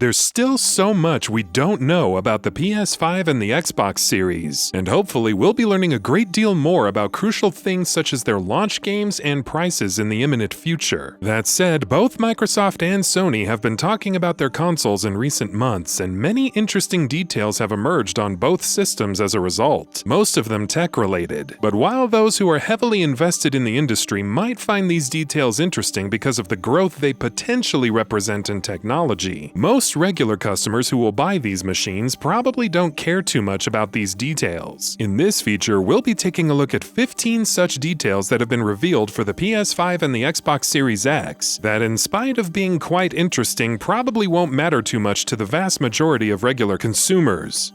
There's still so much we don't know about the PS5 and the Xbox Series, and hopefully we'll be learning a great deal more about crucial things such as their launch games and prices in the imminent future. That said, both Microsoft and Sony have been talking about their consoles in recent months, and many interesting details have emerged on both systems as a result, most of them tech-related. But while those who are heavily invested in the industry might find these details interesting because of the growth they potentially represent in technology, most regular customers who will buy these machines probably don't care too much about these details. In this feature, we'll be taking a look at 15 such details that have been revealed for the PS5 and the Xbox Series X that, in spite of being quite interesting, probably won't matter too much to the vast majority of regular consumers.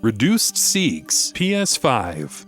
Reduced Seeks PS5.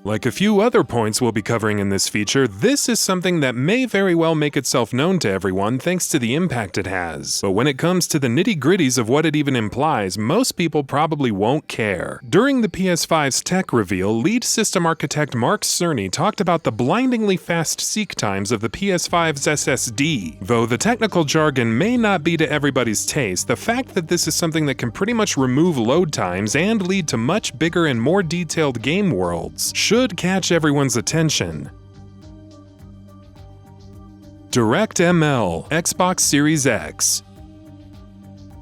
Like a few other points we'll be covering in this feature, this is something that may very well make itself known to everyone thanks to the impact it has. But when it comes to the nitty-gritties of what it even implies, most people probably won't care. During the PS5's tech reveal, lead system architect Mark Cerny talked about the blindingly fast seek times of the PS5's SSD. Though the technical jargon may not be to everybody's taste, the fact that this is something that can pretty much remove load times and lead to much bigger and more detailed game worlds should catch everyone's attention. DirectML Xbox Series X.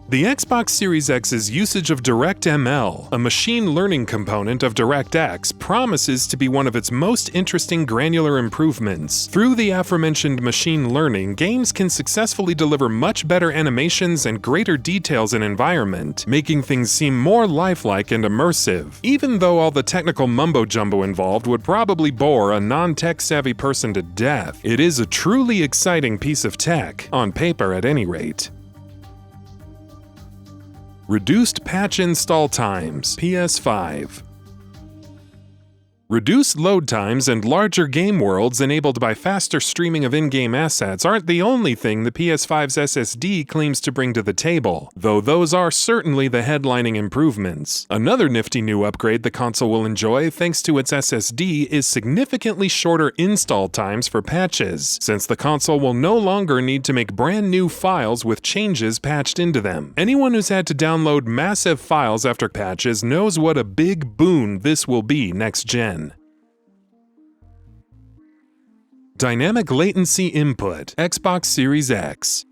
The Xbox Series X's usage of DirectML, a machine learning component of DirectX, promises to be one of its most interesting granular improvements. Through the aforementioned machine learning, games can successfully deliver much better animations and greater details in environment, making things seem more lifelike and immersive. Even though all the technical mumbo-jumbo involved would probably bore a non-tech-savvy person to death, it is a truly exciting piece of tech, on paper at any rate. Reduced patch install times, PS5. Reduced load times and larger game worlds enabled by faster streaming of in-game assets aren't the only thing the PS5's SSD claims to bring to the table, though those are certainly the headlining improvements. Another nifty new upgrade the console will enjoy thanks to its SSD is significantly shorter install times for patches, since the console will no longer need to make brand new files with changes patched into them. Anyone who's had to download massive files after patches knows what a big boon this will be next gen. Dynamic latency input, Xbox Series X.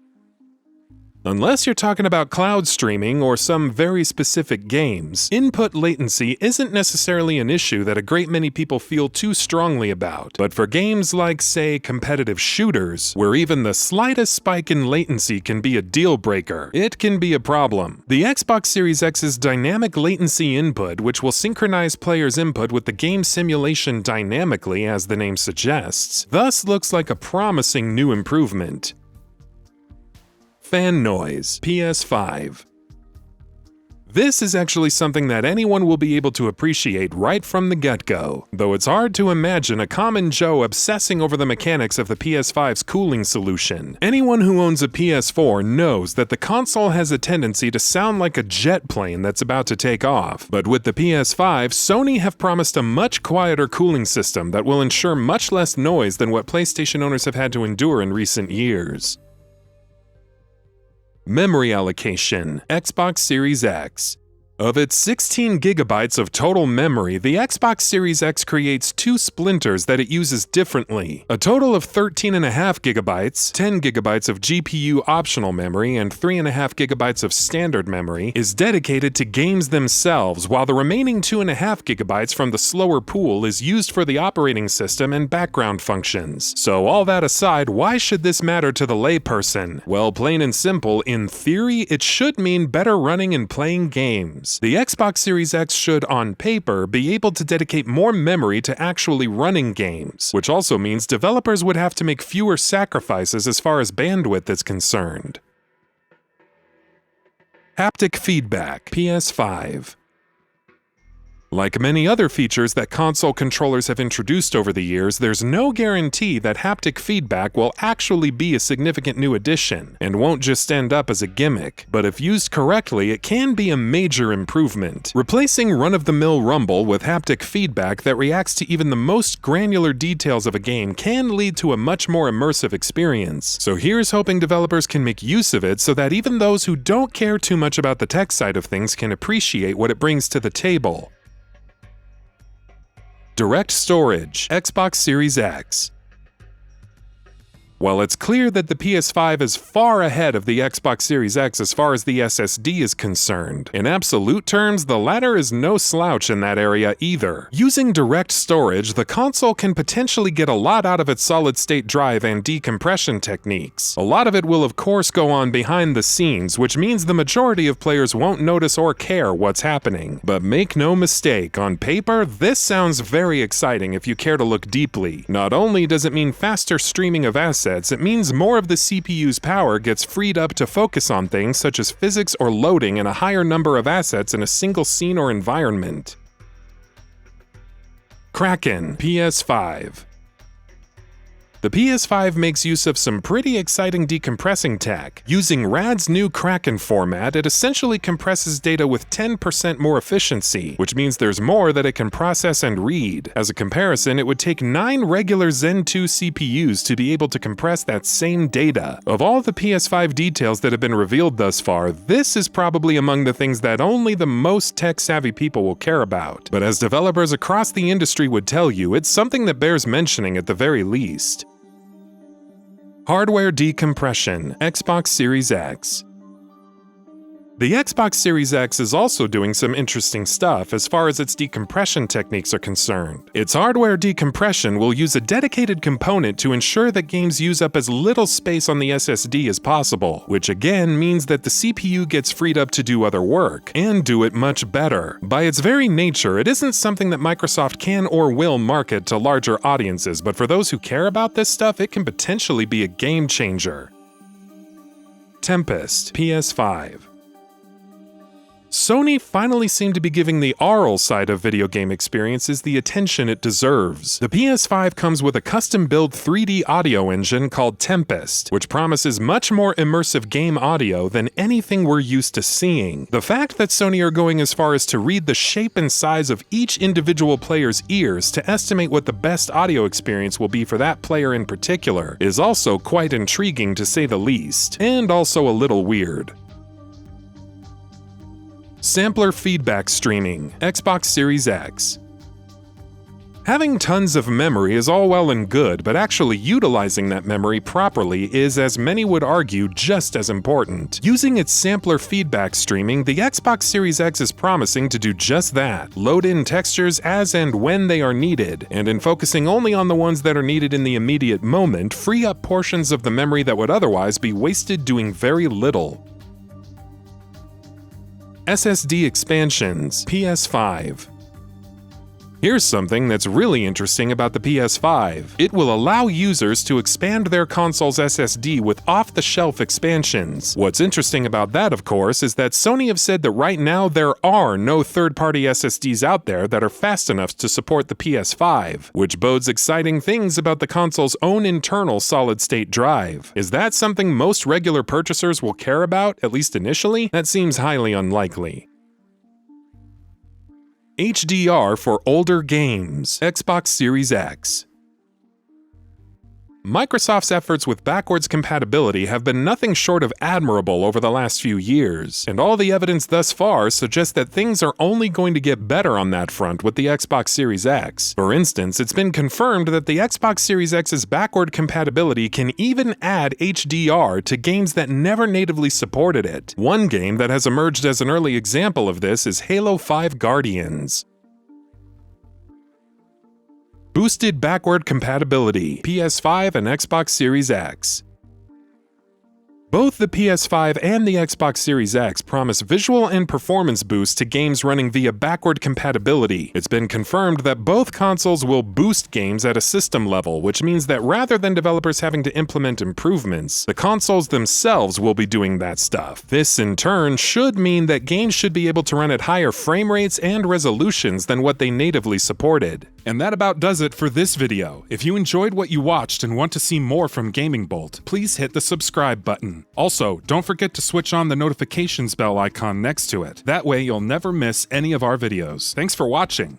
Unless you're talking about cloud streaming or some very specific games, input latency isn't necessarily an issue that a great many people feel too strongly about. But for games like, say, competitive shooters, where even the slightest spike in latency can be a deal breaker, it can be a problem. The Xbox Series X's dynamic latency input, which will synchronize players' input with the game simulation dynamically, as the name suggests, thus looks like a promising new improvement. Fan noise, PS5. This is actually something that anyone will be able to appreciate right from the get-go, though it's hard to imagine a common Joe obsessing over the mechanics of the PS5's cooling solution. Anyone who owns a PS4 knows that the console has a tendency to sound like a jet plane that's about to take off, but with the PS5, Sony have promised a much quieter cooling system that will ensure much less noise than what PlayStation owners have had to endure in recent years. Memory allocation, Xbox Series X. Of its 16 gigabytes of total memory, the Xbox Series X creates two splinters that it uses differently. A total of 13.5 gigabytes, 10 gigabytes of GPU optional memory, and 3.5 gigabytes of standard memory is dedicated to games themselves, while the remaining 2.5 gigabytes from the slower pool is used for the operating system and background functions. So all that aside, why should this matter to the layperson? Well, plain and simple, in theory, it should mean better running and playing games. The Xbox Series X should, on paper, be able to dedicate more memory to actually running games, which also means developers would have to make fewer sacrifices as far as bandwidth is concerned. Haptic feedback, PS5. Like many other features that console controllers have introduced over the years, there's no guarantee that haptic feedback will actually be a significant new addition, and won't just end up as a gimmick. But if used correctly, it can be a major improvement. Replacing run-of-the-mill rumble with haptic feedback that reacts to even the most granular details of a game can lead to a much more immersive experience. So here's hoping developers can make use of it so that even those who don't care too much about the tech side of things can appreciate what it brings to the table. Direct storage, Xbox Series X. While it's clear that the PS5 is far ahead of the Xbox Series X as far as the SSD is concerned, in absolute terms, the latter is no slouch in that area either. Using direct storage, the console can potentially get a lot out of its solid-state drive and decompression techniques. A lot of it will of course go on behind the scenes, which means the majority of players won't notice or care what's happening. But make no mistake, on paper, this sounds very exciting if you care to look deeply. Not only does it mean faster streaming of assets, it means more of the CPU's power gets freed up to focus on things such as physics or loading in a higher number of assets in a single scene or environment. KRAKEN PS5. The PS5 makes use of some pretty exciting decompressing tech. Using RAD's new KRAKEN format, it essentially compresses data with 10% more efficiency, which means there's more that it can process and read. As a comparison, it would take 9 regular Zen 2 CPUs to be able to compress that same data. Of all the PS5 details that have been revealed thus far, this is probably among the things that only the most tech-savvy people will care about. But as developers across the industry would tell you, it's something that bears mentioning at the very least. Hardware decompression, Xbox Series X. The Xbox Series X is also doing some interesting stuff as far as its decompression techniques are concerned. Its hardware decompression will use a dedicated component to ensure that games use up as little space on the SSD as possible, which again means that the CPU gets freed up to do other work, and do it much better. By its very nature, it isn't something that Microsoft can or will market to larger audiences, but for those who care about this stuff, it can potentially be a game changer. TEMPEST PS5. Sony finally seemed to be giving the aural side of video game experiences the attention it deserves. The PS5 comes with a custom-built 3D audio engine called TEMPEST, which promises much more immersive game audio than anything we're used to seeing. The fact that Sony are going as far as to read the shape and size of each individual player's ears to estimate what the best audio experience will be for that player in particular is also quite intriguing to say the least, and also a little weird. Sampler feedback streaming, Xbox Series X. Having tons of memory is all well and good, but actually utilizing that memory properly is, as many would argue, just as important. Using its sampler feedback streaming, the Xbox Series X is promising to do just that. Load in textures as and when they are needed, and in focusing only on the ones that are needed in the immediate moment, free up portions of the memory that would otherwise be wasted doing very little. SSD expansions, PS5. Here's something that's really interesting about the PS5. It will allow users to expand their console's SSD with off-the-shelf expansions. What's interesting about that, of course, is that Sony have said that right now there are no third-party SSDs out there that are fast enough to support the PS5, which bodes exciting things about the console's own internal solid-state drive. Is that something most regular purchasers will care about, at least initially? That seems highly unlikely. HDR for older games, Xbox Series X. Microsoft's efforts with backwards compatibility have been nothing short of admirable over the last few years, and all the evidence thus far suggests that things are only going to get better on that front with the Xbox Series X. For instance, it's been confirmed that the Xbox Series X's backward compatibility can even add HDR to games that never natively supported it. One game that has emerged as an early example of this is Halo 5 Guardians. Boosted backward compatibility, PS5 and Xbox Series X. Both the PS5 and the Xbox Series X promise visual and performance boosts to games running via backward compatibility. It's been confirmed that both consoles will boost games at a system level, which means that rather than developers having to implement improvements, the consoles themselves will be doing that stuff. This, in turn, should mean that games should be able to run at higher frame rates and resolutions than what they natively supported. And that about does it for this video. If you enjoyed what you watched and want to see more from GamingBolt, please hit the subscribe button. Also, don't forget to switch on the notifications bell icon next to it. That way you'll never miss any of our videos. Thanks for watching.